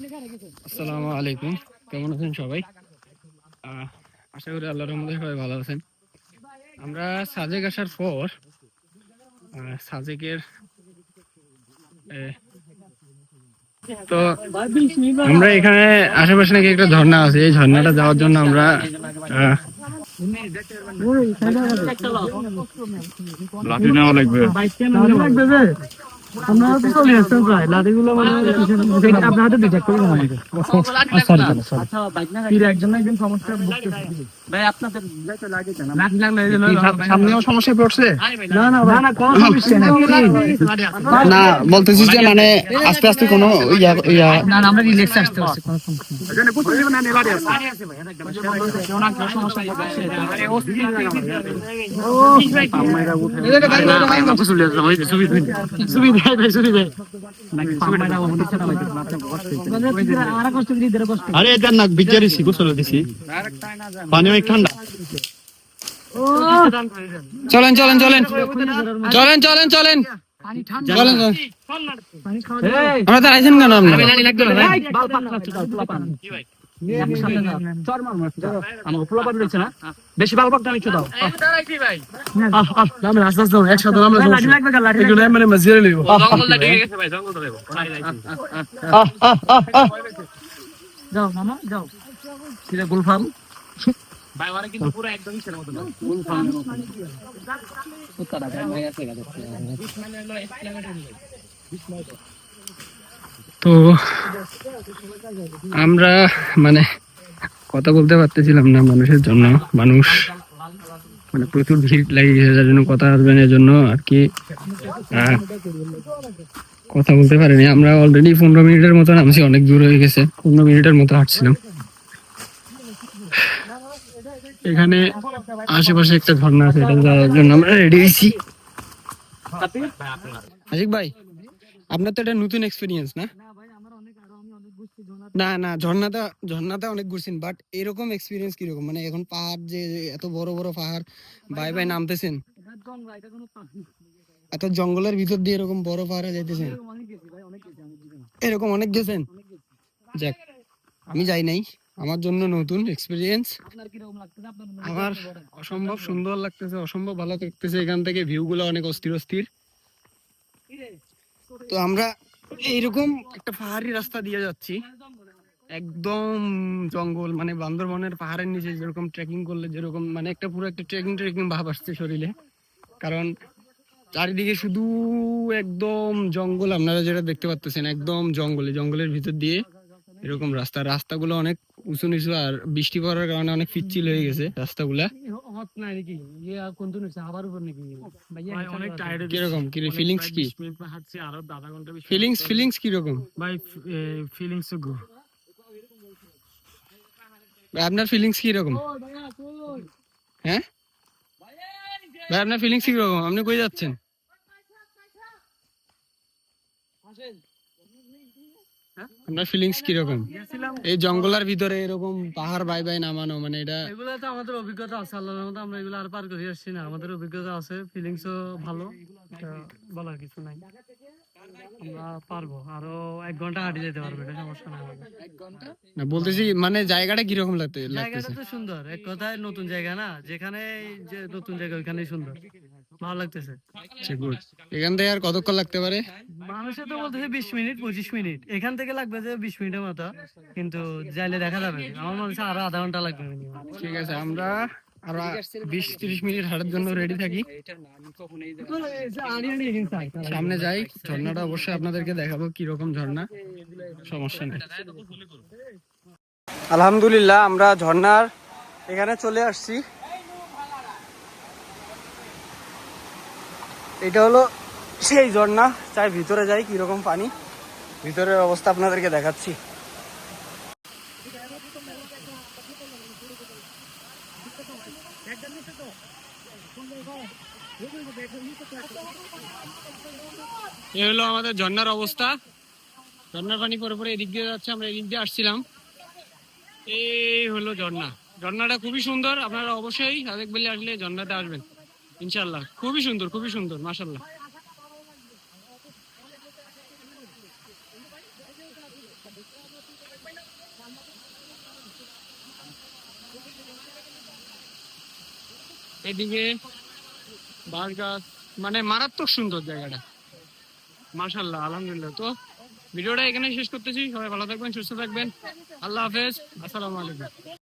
আসসালামু আলাইকুম, কেমন আছেন সবাই? আশা করি আল্লাহর রহমতে সবাই ভালো আছেন। আমরা সাজেক আসার পর সাজেকের তো আমরা এখানে আশেপাশে নাকি একটা ঝর্ণা আছে, এই ঝর্ণাটা যাওয়ার জন্য আমরা লাঠি নেওয়া লাগবে। আমরা তো চলে আসতাম প্রায় লাঠিগুলো আপনার হাতে দুইটা করে আমাকে একজন সমস্যা ভাই আপনাদের সামনেও সমস্যায় পড়ছে। না না না কোনো সমস্যা নাই। না বলতেছি যে মানে আস্তে আস্তে কোনো না না আমরা রিল্যাক্স আসতে পারছি, কোনো আরে এদের নাক বিচারি গোসল দিছি, পানি অনেক ঠান্ডা। চলেন চলেন চলেন চলেন চলেন চলেন চলেন, আমরা দাঁড়াইছেন কেন? বেশি ভালো পাকটা আমি দাও একসাথে যাও মামা যাও গুলফাম তো আমরা মানে কথা বলতে পারতেছিলাম না মানুষের জন্য, মানুষ মানে প্রচুর ভিড় লাগিয়ে গেছে, যার জন্য কথা আসবেন এর জন্য আর কি কথা বলতে পারিনি। আমরা অলরেডি 15 মিনিটের মতো নামছি, অনেক দূর হয়ে গেছে, 15 মিনিটের মতো হাঁটছিলাম। এখানে আশেপাশে একটা ঝর্ণা আছে, এটা যাওয়ার জন্য আমরা রেডি হয়েছি। আশিক ভাই, আপনার তো এটা নতুন এক্সপিরিয়েন্স না? না না ঝর্ণাটা অনেক ঘুরছেন, বাট এরকম এক্সপিরিয়েন্স কিরকম? মানে এখন পাহাড় যে এত বড় বড় পাহাড় বাই বাই নামতেছেন, এত জঙ্গলের ভিতর দিয়ে এরকম বড় পাহাড়ে যাইতেছেন, এরকম অনেক গেছেন? যাক, আমি যাই নাই, আমার জন্য নতুন এক্সপিরিয়েন্স। আমার অসম্ভব সুন্দর লাগতেছে, অসম্ভব ভালো লাগতেছে। এখান থেকে ভিউ গুলো অনেক অস্থির অস্থির। তো আমরা এইরকম একটা পাহাড়ি রাস্তা দিয়ে যাচ্ছি, একদম জঙ্গল, মানে বান্দরবনের পাহাড়ের নিচে যেরকম ট্রেকিং করলে যেরকম মানে একটা পুরো একটা ট্রেকিং ট্রেকিং ভাব আসছে শরীরে, কারণ চারিদিকে শুধু একদম জঙ্গল। আপনারা যেটা দেখতে পাচ্ছেন একদম জঙ্গলের ভিতর দিয়ে এরকম রাস্তাগুলো অনেক উঁচু নিচু, আর বৃষ্টি পড়ার কারণে অনেক পিচ্ছিল হয়ে গেছে রাস্তাগুলা। কিরকম কি ফিলিংস, কি ফিলিংস কিরকম ভাই? ফিলিংস আপনার ফিলিংস কিরকম? হ্যাঁ ভাই, আপনার ফিলিংস কিরকম? আপনি কই যাচ্ছেন? আপনার ফিলিংস কিরকম এই জঙ্গলের ভিতরে এরকম পাহাড় বাই বাই নামানো? মানে এটা এগুলো তো আমাদের অভিজ্ঞতা আছে, আল্লাহর রহমতে আমরা এগুলো আর পার করে আসছি না, আমাদের অভিজ্ঞতা আছে, ফিলিংসও ভালো, বলার কিছু নাই। আমরা পারবো, আরো 1 ঘন্টা হাঁটে যেতে পারবো, এটা সমস্যা নাই। 1 ঘন্টা না বলতেছি, মানে জায়গাটা কিরকম লাগতেছে? জায়গাটা তো সুন্দর, এক কথায় নতুন জায়গা না, যেখানে যে নতুন জায়গা ওইখানেই সুন্দর, ভালো লাগতেছে। এখান থেকে আর কতক্ষণ লাগতে পারে? মানুষে তো বলতেছে 20 মিনিট 25 মিনিট, এখান থেকে লাগবে যে 20 মিনিটের মতো, কিন্তু যাইলে দেখা যাবে। আমার মনে হচ্ছে আরো আধা ঘন্টা লাগবে। ঠিক আছে, আমরা আরো 20-30 মিনিট হাঁটার জন্য রেডি থাকি, সামনে যাই। ঝর্ণাটা অবশ্যই আপনাদেরকে দেখাবো কিরকম ঝর্ণা, সমস্যা নেই। আলহামদুলিল্লাহ, আমরা ঝর্ণার এখানে চলে আসছি। এটা হলো সেই ঝর্ণা, চাই ভিতরে যাই কিরকম পানি, ভিতরের অবস্থা আপনাদেরকে দেখাচ্ছি। এই হলো আমাদের ঝর্ণার অবস্থা, ঝর্ণার পানি পরে পরে এদিক দিয়ে যাচ্ছে, আমরা এদিক দিয়ে আসছিলাম। এই হলো ঝর্ণাটা খুবই সুন্দর, আপনারা অবশ্যই সাজেক ভ্যালি আসলে ঝর্ণাতে আসবেন ইনশাল্লাহ, খুবই সুন্দর মাশাআল্লাহ। এদিকে বাঁশ গাছ, মানে মারাত্মক সুন্দর জায়গাটা, মাশাল্লাহ আলহামদুলিল্লাহ। তো ভিডিওটা এখানে শেষ করতেছি, সবাই ভালো থাকবেন, সুস্থ থাকবেন, আল্লাহ হাফেজ, আসসালামু আলাইকুম।